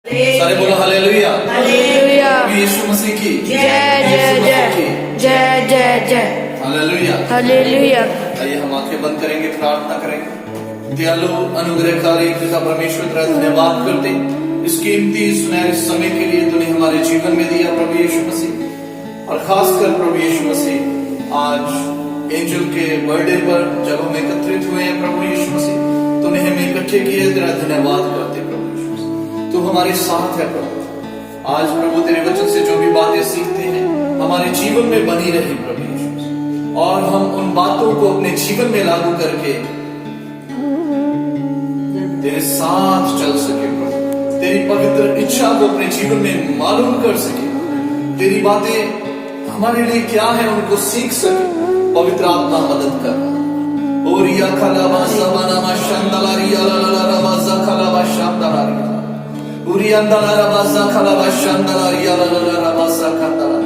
सारे बोलो hallelujah. Hallelujah. यीशु मसीह की जय जय जय जय जय जय हालेलुया। हालेलुया। आइए हम आंखें बंद करेंगे, प्रार्थना करेंगे। दयालु अनुग्रहकारी पिता परमेश्वर तेरा धन्यवाद करते इस कीमती सुनहरे समय के लिए तूने हमारे जीवन में दिया प्रभु यीशु मसीह। और खासकर प्रभु यीशु मसीह आज एंजल के बर्थडे पर जब हम एकत्रित हुए हैं प्रभु यीशु मसीह, तूने हमें इकट्ठे किए, तेरा धन्यवाद करते प्रभु यीशु मसीह। तू हमारे साथ है प्रभु। आज प्रभु तेरे वचन से जो भी बातें सीखते हैं हमारे जीवन में बनी रहे प्रभु यीशु मसीह, और हम उन बातों को अपने जीवन में लागू करके तेरे साथ चल सके प्रभु। तेरी पवित्र इच्छा को अपने जीवन में मालूम कर सके, तेरी बातें हमारे लिए क्या है उनको सीख सके। पवित्र आत्मा मदद कर। ओरिया खलावा सबनामा शंदलारिया लललरवा जखलावा शंदलारिया उरियंदला रवा जखलावा शंदलारिया लललरवा जखलावा।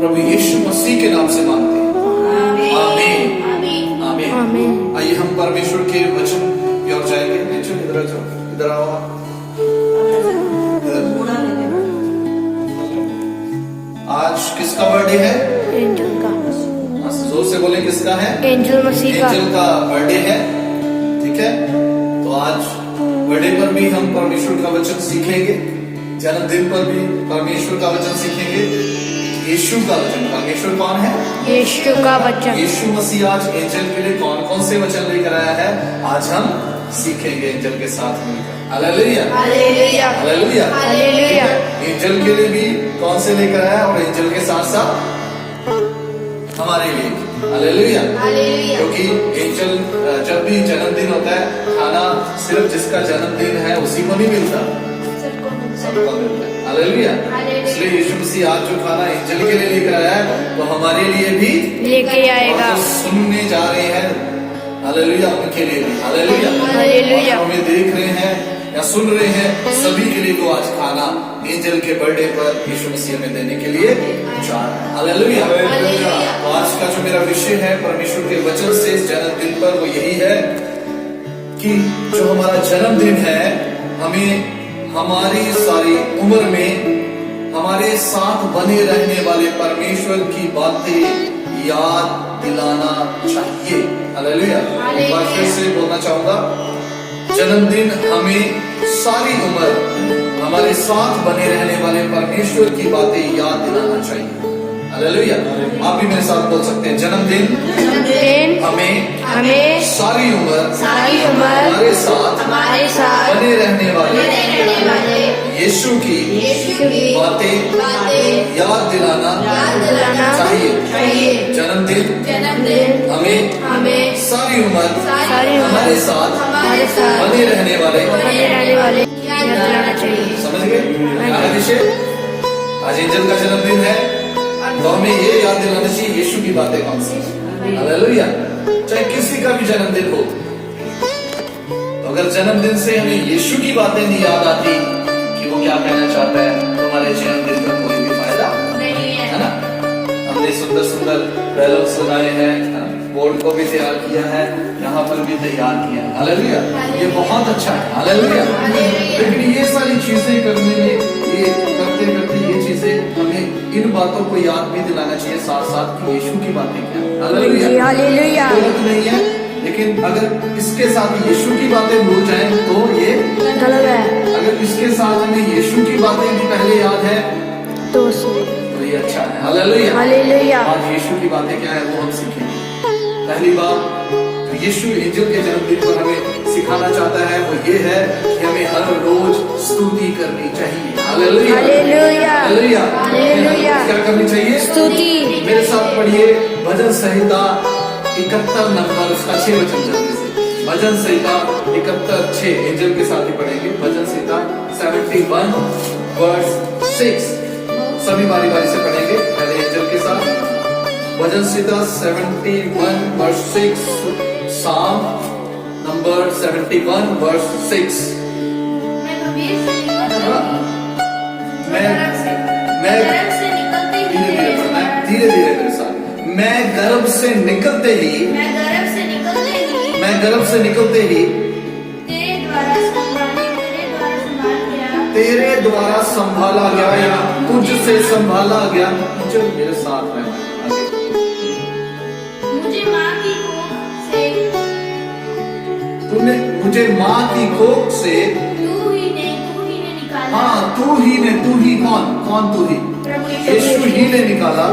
प्रभु यीशु मसीह के नाम से मांगते हैं, आमीन आमीन आमीन आमीन। आइए हम परमेश्वर के वचन की ओर जाएंगे। इधर जाओ, इधर आओ। आज किसका बर्थडे है? एंजल का। जोर से बोले, किसका है? एंजल मसीह का। एंजल का बर्थडे है, ठीक है। तो आज बर्थडे पर भी हम परमेश्वर का वचन सीखेंगे, जन्मदिन पर भी परमेश्वर का वचन सीखेंगे। यीशु का वचन, परमेश्वर कौन है? यीशु का वचन। यीशु मसीह आज एंजल के लिए कौन कौन से वचन लेकर आया है, आज हम सीखेंगे एंजल के साथ मिलकर। Hallelujah hallelujah hallelujah hallelujah. Angel के लिए भी कौन से लेकर आया, और एंजल के साथ साथ हमारे लिए। Hallelujah hallelujah. क्योंकि एंजल जब भी जन्मदिन होता है, खाना सिर्फ जिसका जन्मदिन है उसी को नहीं मिलता, सबको मिलता है। हालेलुया। इसलिए यीशु मसीह आज जो खाना एंजल के लिए लेकर आया है वो हमारे लिए भी लेके आएगा। और सुनने जा रहे हैं, हालेलुया, उनके लिए भी। Hallelujah hallelujah. हमें देख रहे हैं या सुन रहे हैं, सभी के लिए वो आज खाना एंजल के बर्थडे पर यीशु मसीह में देने के लिए जा रहे हैं। हालेलुया। तो आज का जो मेरा विषय है परमेश्वर के वचन से इस जन्मदिन पर, वो यही है कि जो हमारा जन्मदिन है, हमें हमारी सारी उम्र में हमारे साथ बने रहने वाले परमेश्वर की बातें याद दिलाना चाहिए। हालेलुया। एक बार फिर से बोलना चाहूंगा, जन्मदिन हमें सारी उम्र हमारे साथ बने रहने वाले परमेश्वर की बातें याद दिलाना चाहिए। हालेलुया। आप भी मेरे साथ बोल सकते हैं, जन्मदिन हमें सारी उम्र हमारे साथ बने रहने वाले यीशु की बातें याद दिलाना चाहिए। जन्मदिन हमें सारी उम्र हमारे साथ बने रहने वाले याद दिलाना चाहिए। समझ गए? आगे विषय, आज एंजल का जन्मदिन है तो हमें ये याद दिलाना चाहिए यीशु की बातें कौन सी। हालेलुया। चाहे किसी का भी जन्मदिन हो, तो अगर जन्मदिन से हमें यीशु की बातें नहीं याद आती कि वो क्या कहना चाहता है, तो हमारे जन्मदिन का कोई भी फायदा नहीं है ना। हमने सुंदर सुंदर बैलून्स लगाए हैं, बोर्ड को भी तैयार किया है, यहाँ पर भी तैयार किया है। हालेलुया। ये बहुत अच्छा है। हालेलुया। लेकिन ये सारी चीजें करने में, ये करते करते ये चीजें हमें इन बातों को याद भी दिलाना चाहिए साथ साथ कि यीशु की बातें क्या है। हालेलुया। हालेलुया। गलत नहीं है, लेकिन अगर इसके साथ यीशु की बातें भूल जाएं तो ये गलत है। अगर इसके साथ हमें यीशु की बातें भी पहले याद है तो ये अच्छा है। Hallelujah hallelujah. आज यीशु की बातें क्या है वो हम सीखेंगे। पहली बात तो यीशु एंजल के जन्मदिन पर हमें सिखाना चाहता है वो ये है कि हमें हर रोज स्तुति करनी चाहिए। Hallelujah hallelujah hallelujah hallelujah. क्या करनी चाहिए? स्तुति। मेरे साथ पढ़िए भजन संहिता 71 नंबर उसका 6 वचन जल्दी से। भजन संहिता 71:6 एंजल के साथ ही पढ़ेंगे। भजन संहिता 71 वर्स 6 सभी बारी बारी से पढ़ेंगे, पहले एंजल के साथ। भजन संहिता 71 वर्स 6, साम नंबर 71 वर्स 6। धीरे धीरे मेरे साथ। मैं गर्भ से निकलते ही तेरे द्वारा संभाला गया या तुझसे संभाला गया। जो मेरे साथ रहना आगे। मुझे माँ की कोख से तूने मुझे माँ की कोख से तू ही ने निकाला। हाँ तू ही कौन तू ही? प्रभु यीशु ही ने निकाला।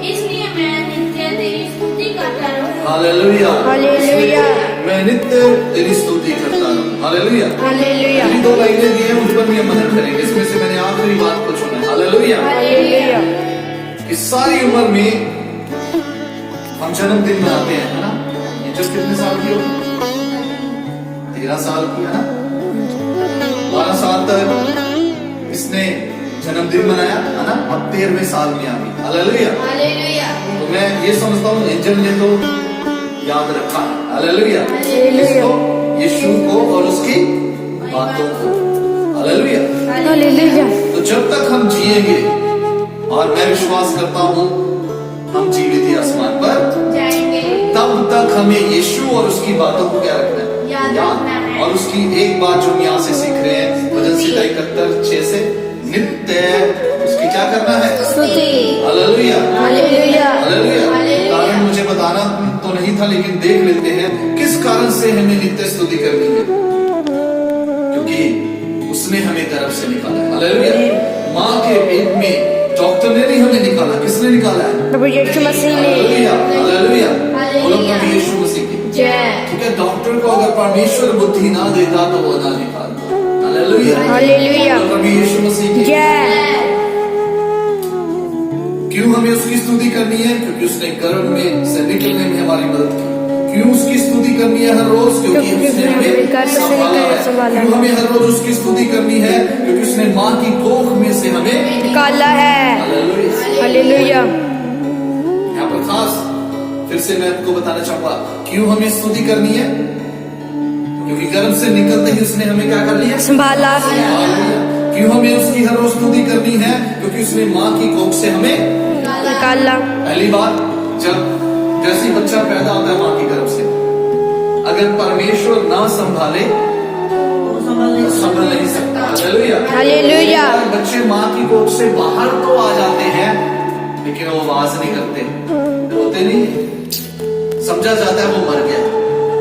इसलिए मैं नित्य तेरी स्तुति करता रहूं। Hallelujah hallelujah. मैं नित्य तेरी स्तुति करता रहूं। हालेलुया। हालेलुया। अभी 2 लाइनें दी हैं, उन पर भी हम मनन करेंगे। इसमें से मैंने आखिरी बात को चुना है। हालेलुया। हालेलुया। इस सारी उम्र में हम जन्मदिन मनाते हैं, है ना? ये जब कितने साल की हो? 13 साल की, है ना? 12 साल तक इसने जन्मदिन मनाया, है ना? अब 13वें साल में आ गई। हालेलुया। हालेलुया। तो मैं ये समझता हूँ एंजल ने तो याद रखा। हालेलुया। हालेलुया। इसको, यीशु को और उसकी बातों को। हालेलुया। हालेलुया। तो जब तक हम जिएंगे, और मैं विश्वास करता हूँ हम जीवित ही आसमान पर जाएंगे। तब तक हमें यीशु और उसकी बातों को क्या रखना है? याद रखना है। और उसकी एक बात जो हम यहाँ से सीख रहे हैं भजन संहिता 71:6 से, नित्य उसकी क्या करना है? स्तुति। हालेलुया। हालेलुया। हालेलुया। हालेलुया। कारण मुझे बताना तो नहीं था, लेकिन देख लेते हैं किस कारण से हमें नित्य स्तुति करनी है। क्योंकि उसने हमें गर्भ से निकाला है। हालेलुया। माँ के पेट में डॉक्टर ने नहीं हमें निकाला, किसने निकाला है? प्रभु यीशु मसीह ने। हालेलुया। हालेलुया। बोलो हालेलुया। प्रभु यीशु मसीह की जय। ठीक है। डॉक्टर को अगर परमेश्वर बुद्धि ना देता तो वो ना निकालता। हालेलुया। हालेलुया। बोलो प्रभु यीशु मसीह की जय। क्यों हमें उसकी स्तुति करनी है? क्योंकि उसने गर्भ में से निकलने में हमारी मदद की। क्यों उसकी स्तुति करनी है हर रोज? क्योंकि उसने हमें संभाला है। क्यों हमें हर रोज उसकी स्तुति करनी है? क्योंकि उसने माँ की कोख में से हमें निकाला है। हालेलुया। हालेलुया। यहाँ पर खास फिर से मैं आपको बताना चाहूंगा क्यों हमें स्तुति करनी है। क्योंकि गर्भ से निकलते ही उसने हमें क्या कर लिया? संभाला। हालेलुया। क्यों हमें उसकी हर रोज स्तुति करनी है? क्योंकि उसने माँ की कोख से हमें निकाला। पहली बार जब जैसे बच्चा पैदा होता है माँ की गर्भ से, अगर परमेश्वर ना संभाले तो संभल नहीं सकता। हालेलुया। हालेलुया। बच्चे माँ की कोख से बाहर तो आ जाते हैं, लेकिन वो आवाज नहीं करते, रोते नहीं, समझा जाता है वो मर गया,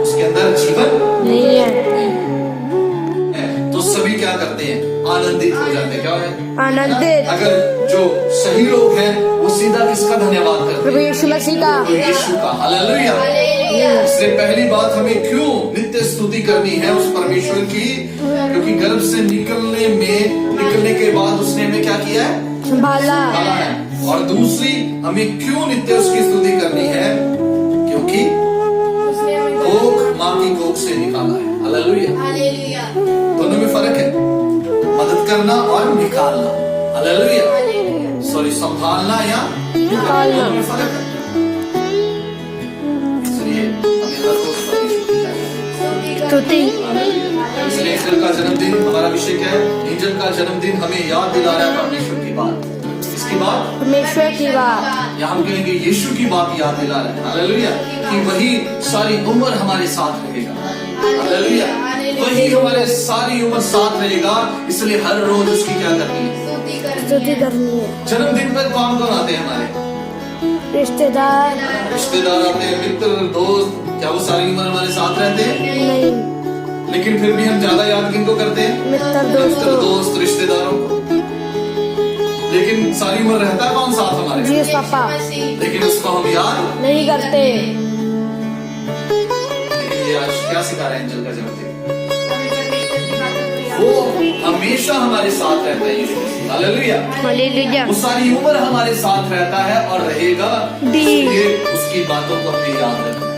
उसके अंदर जीवन नहीं है। तो सभी क्या करते हैं? आनंदित हो जाते हैं। क्या है? आनंदित। अगर जो सही लोग हैं वो सीधा किसका धन्यवाद करते प्रभु हैं? यीशु मसीह का। तो यीशु का। हालेलुया। हालेलुया। इसलिए पहली बात हमें क्यों नित्य स्तुति करनी है उस परमेश्वर की? क्योंकि गर्भ से निकलने के बाद उसने हमें क्या किया है? संभाला। संभाला है। और दूसरी हमें क्यों नित्य उसकी स्तुति करनी है? क्योंकि उसने हमें कोख माँ की कोख से निकाला है। हालेलुया। हालेलुया। दोनों में फर्क है, मदद करना और निकालना। हालेलुया। हालेलुया। सॉरी, संभालना या निकालना। दोनों में फर्क है। इसलिए हमें हर रोज परमेश्वर की क्या करनी है? स्तुति। इसलिए एंजल का जन्मदिन, हमारा विषय क्या है? एंजल का जन्मदिन हमें याद दिला रहा है परमेश्वर की बात। इसकी बात परमेश्वर की बात। या हम कहेंगे यीशु की बात याद दिला रहा है। हालेलुया। कि वही सारी उम्र हमारे साथ रहेगा। हालेलुया। वही हमारे सारी उम्र साथ रहेगा, इसलिए हर रोज उसकी क्या करनी है? स्तुति करनी है। जन्मदिन पर कौन कौन आते हैं? हमारे रिश्तेदार रिश्तेदार आते हैं, मित्र, दोस्त। क्या वो सारी उम्र हमारे साथ रहते हैं? नहीं। लेकिन फिर भी हम ज्यादा याद किनको करते हैं? मित्र, मित्र, दोस्तों। दोस्त, रिश्तेदारों को। लेकिन सारी उम्र रहता है कौन साथ हमारे? जीसस पापा। लेकिन उसको हम याद नहीं करते। लेकिन ये आज क्या सिखा रहे हैं एंजल का जन्मदिन? वो हमेशा हमारे साथ रहता है यीशु मसीह। हालेलुया। हालेलुया। वो सारी उम्र हमारे साथ रहता है और रहेगा। इसलिए उसकी बातों को हमें याद रखना है।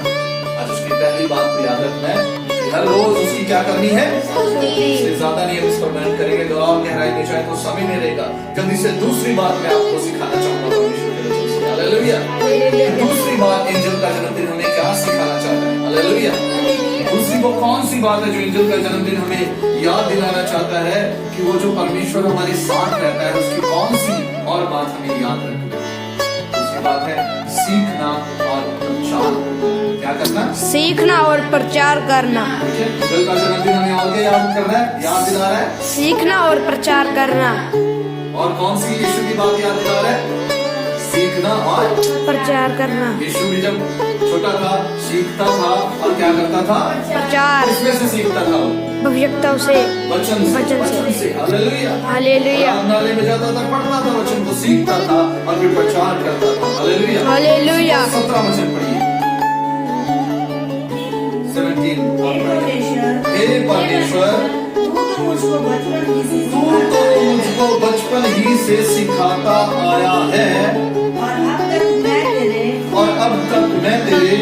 आज उसकी पहली बात को याद रखना है कि हर रोज उसकी क्या करनी है? इससे ज्यादा नहीं हम इस पर मेहनत करेंगे, तो और गहराई में जाए तो समय नहीं रहेगा। जल्दी से दूसरी बात मैं आपको सिखाना चाहूंगा परमेश्वर के वचन से। हालेलुया। दूसरी बात एंजल का जन्मदिन हमें क्या सिखाना चाहता है? हालेलुया। दूसरी वो कौन सी बात है जो एंजल का जन्मदिन हमें याद दिलाना चाहता है? कि वो जो परमेश्वर हमारे साथ रहता है उसकी कौन सी और बात हमें याद रखनी है? दूसरी बात है सीखना और प्रचार। क्या करना? सीखना और प्रचार करना। ठीक है, इंजल का जन्मदिन हमें और क्या याद करना है, याद दिला रहा है? सीखना और प्रचार करना। और कौन सी यीशु की बात याद दिला रहा है? सीखना और प्रचार करना। यीशु भी जब छोटा था सीखता था और क्या करता था? प्रचार किसमें से सीखता था वो? भविष्यता से। वचन से। वचन से। वचन से। हालेलुया। हालेलुया। आराधनालय में जाता था, पढ़ता था वचन को, सीखता था और फिर प्रचार करता था। हालेलुया। हालेलुया। 17 वचन पढ़िए। 17 हे परमेश्वर, तू तो मुझको बचपन ही से सिखाता आया है और अब तक मैं तेरे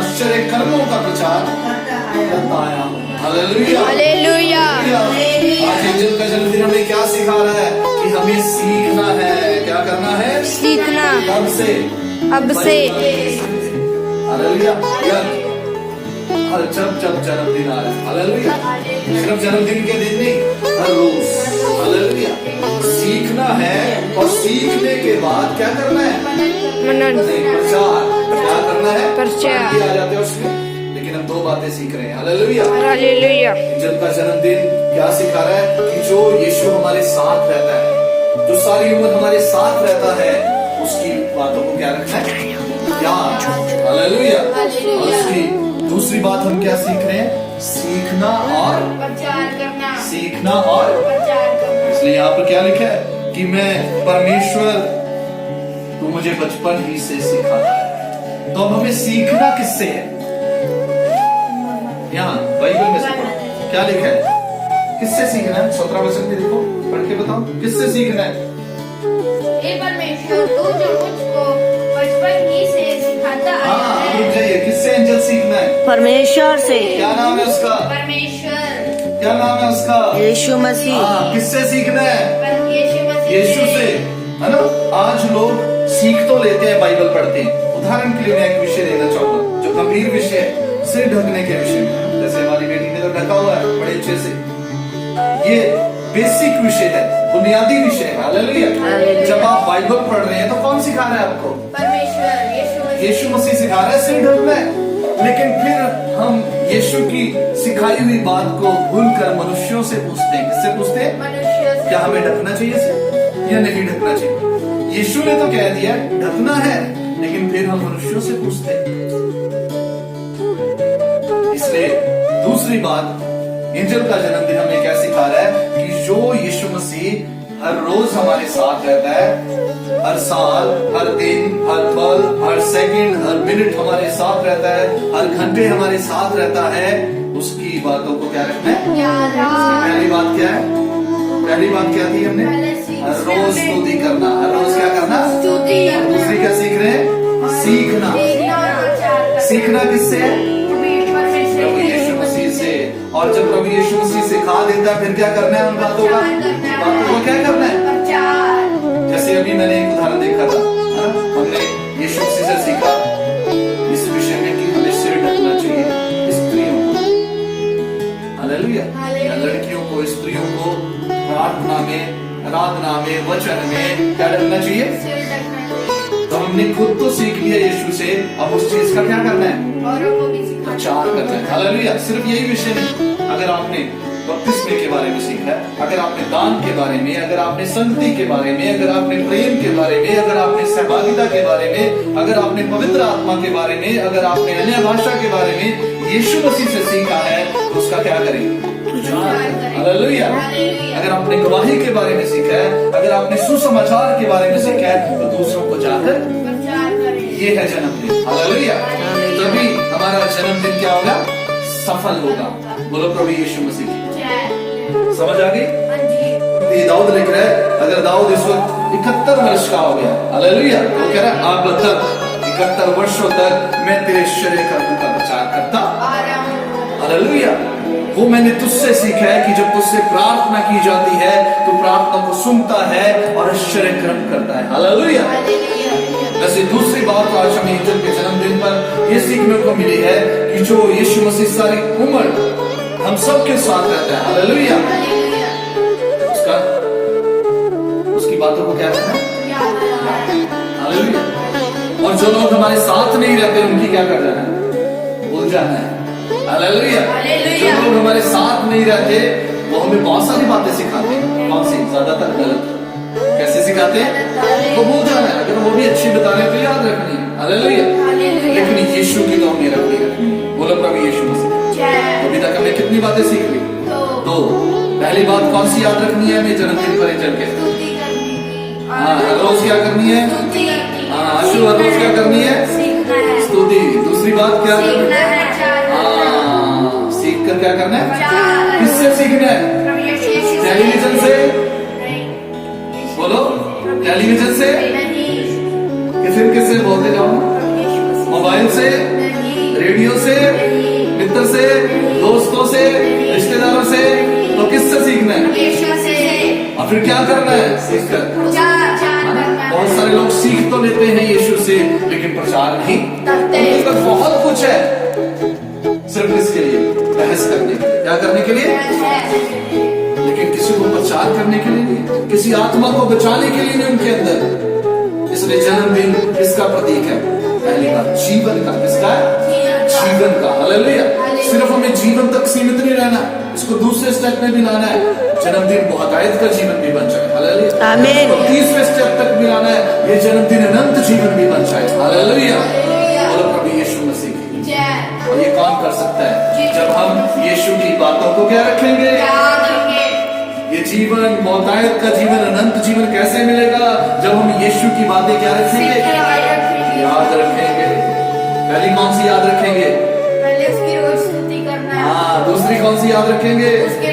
आश्चर्य कर्मों का प्रचार करता आया हूँ। हालेलुया। हालेलुया। आज एंजल का जन्मदिन हमें क्या सिखा रहा है कि हमें सीखना है। क्या करना है? सीखना। कब से? अब से। हालेलुया। हर जब जन्मदिन आ रहा है। हालेलुया। सिर्फ जन्मदिन के दिन नहीं, हर रोज। हालेलुया। सीखना है और सीखने के बाद क्या करना है? मनन। प्रचार। क्या करना है? प्रचार। आ जाते हैं उसमें, लेकिन हम 2 बातें सीख रहे हैं। हालेलुया। हालेलुया। एंजल का जन्मदिन क्या सिखा रहा है कि जो यीशु हमारे साथ रहता है, जो सारी उम्र हमारे साथ रहता है, उसकी बातों को क्या रखना है? याद। हालेलुया। और उसकी दूसरी बात हम क्या सीख रहे हैं? सीखना और प्रचार करना। सीखना और प्रचार करना। इसलिए यहाँ पर क्या लिखा है कि मैं परमेश्वर, तू मुझे बचपन ही से सिखाता है। तो अब हमें सीखना किससे है? यहाँ बाइबल में से पढ़ो क्या लिखा है, किससे सीखना है? 17 वचन में देखो, पढ़ के बताओ किससे सीखना है? हे परमेश्वर, तू जो मुझको बचपन ही से सिखाता आया हाँ, है। रुक जाइए, किससे एंजल सीखना है? परमेश्वर से। क्या नाम है उसका? परमेश्वर। क्या नाम है उसका? यीशु मसीह। हाँ, किससे सीखना है? यीशु मसीह। यीशु से, है ना? आज लोग सीख तो लेते हैं, बाइबल पढ़ते हैं। उदाहरण के लिए मैं एक विषय देना चाहूंगा जो गंभीर विषय है, सिर ढकने के विषय में। जैसे हमारी बेटी ने तो ढका हुआ है बड़े अच्छे से। ये बेसिक विषय है, बुनियादी विषय है। हालेलुया। जब आप बाइबल पढ़ रहे हैं तो कौन सिखा रहा है आपको? परमेश्वर, यीशु मसीह सिखा रहा है सिर ढकना है। लेकिन फिर हम यीशु की सिखाई हुई बात को भूलकर मनुष्यों से पूछते हैं। किससे पूछते हैं? मनुष्य से। क्या हमें ढकना चाहिए सिर या नहीं ढकना चाहिए? यीशु ने तो कह दिया ढकना है, लेकिन फिर हम मनुष्यों से पूछते हैं। इसलिए दूसरी बात, एंजल का जन्मदिन हमें क्या सिखा रहा है कि जो यीशु मसीह हर रोज हमारे साथ रहता है, हर साल, हर दिन, हर पल, हर सेकंड, हर मिनट हमारे साथ रहता है, हर घंटे हमारे साथ रहता है, उसकी बातों को क्या रखना है? पहली बात क्या है? पहली बात क्या थी हमने? हर रोज स्तुति करना। हर रोज क्या करना? स्तुति करना। दूसरी क्या सीख रहे हैं? सीखना। सीखना किससे है? प्रभु यीशु मसीह से। और जब प्रभु यीशु मसीह सिखा देता है, फिर क्या करना है? उन बातों का क्या करना है? जैसे अभी मैंने एक उदाहरण देखा था, हमने यीशु मसीह से सीखा इस विषय में कि हमें सिर ढकना चाहिए स्त्रियों को। हालेलुया। या लड़कियों को, स्त्रियों को प्रार्थना में, आराधना में, वचन में क्या ढकना चाहिए? तो हमने खुद तो सीख लिया यीशु से, अब उस चीज का क्या करना है? औरों को भी सिखाना। प्रचार करना है। हालेलुया। सिर्फ यही विषय नहीं, अगर आपने बपतिस्मे के बारे में सीखा है, अगर आपने दान के बारे में, अगर आपने संगति के बारे में, अगर आपने प्रेम के बारे में, अगर आपने सहभागिता के बारे में, अगर आपने पवित्र आत्मा के बारे में, अगर आपने अन्य भाषा के बारे में यीशु मसीह से सीखा है, तो उसका क्या करें? हालेलुया। अगर आपने गवाही के बारे में सीखा है, अगर आपने सुसमाचार के बारे में सीखा है, तो दूसरों को जाकर प्रचार करें। ये है जन्मदिन। हालेलुया। तभी हमारा जन्मदिन क्या होगा? सफल होगा। बोलो प्रभु यीशु मसीह की। समझ आ गई? ये दाऊद लिख रहा है, अगर दाऊद इस वक्त 71 वर्ष का हो गया, हालेलुया, वो कह रहा है अब तक 71 वर्षों तक मैं तेरे आश्चर्य कर्मों का प्रचार करता। हालेलुया। वो मैंने तुझसे सीखा है कि जब तुझसे प्रार्थना की जाती है तो प्रार्थना को सुनता है और आश्चर्य कर्म करता है। हालेलुया। वैसे दूसरी बात आज हमें एंजल के जन्मदिन पर यह सीखने को मिली है कि जो यीशु मसीह सारी उम्र हम सबके साथ रहता है। हालेलुया। बातों को क्या करना है? हालेलुया। और जो लोग हमारे साथ नहीं रहते क्या कर जाना है? भूल जाना है। हालेलुया। हालेलुया। जो लोग हमारे साथ नहीं रहते वो हमें बहुत सारी बातें सिखाते हैं। कौन सी? ज्यादातर गलत। कैसे सिखाते हैं? वो भूल जाना है, अगर वो भी अच्छी बता रहे तो याद रखनी है। हालेलुया। हालेलुया। लेकिन यीशु की तो हमें रखनी है। बोलो प्रभु यीशु मसीह। जय। अभी तक हमने कितनी बातें सीख ली? तो पहली बात कौन सी याद रखनी है हमें जन्मदिन पर चल के? स्तुति करनी है। हाँ, हर रोज क्या करनी है? स्तुति करनी है। हाँ, आशु हर रोज क्या करनी है? सीखना है। स्तुति। दूसरी बात क्या करनी सीखना है? है। हाँ, सीख कर क्या करना है? चार। किससे सीखना है? प्रभु यीशु। टेलीविजन से? नहीं। बोलो, टेलीविजन से? नहीं। कि फिर किससे? बोलते जाओ। प्रभु यीशु। मोबाइल से? नहीं। रेडियो से? नहीं। मित्र से? दोस्तों से? रिश्तेदारों से? तो किससे सीखना है? प्रभु यीशु से। और फिर क्या करना है सीख कर? प्रचार करना है। बहुत सारे लोग सीख तो लेते हैं यीशु से लेकिन प्रचार नहीं करते। उनके पास बहुत कुछ है सिर्फ इसके लिए बहस करने के लिए। क्या करने के लिए? लेकिन किसी को प्रचार करने के लिए नहीं, किसी आत्मा को बचाने के लिए नहीं उनके अंदर। इसलिए जन्मदिन किसका प्रतीक है? पहली बात जीवन का। किसका? जीवन का। हालेलुया। सिर्फ हमें जीवन तक सीमित नहीं रहना, इसको दूसरे स्टेप में भी लाना है। जन्मदिन बहुतायत का जीवन भी बन जाए। हालेलुया। आमीन। और तीसरे स्टेप तक भी लाना है, ये जन्मदिन अनंत जीवन भी बन जाए। हालेलुया। बोलो प्रभु यीशु मसीह की। जय। और ये कौन कर सकता है? जब हम यीशु की बातों को क्या रखेंगे? याद रखेंगे। ये जीवन बहुतायत का जीवन अनंत जीवन कैसे मिलेगा? जब हम यीशु की बातें क्या रखेंगे? याद रखेंगे। पहली कौन सी याद रखेंगे? पहले उसकी रोज स्तुति करना है। हाँ, दूसरी कौन सी याद रखेंगे? उसके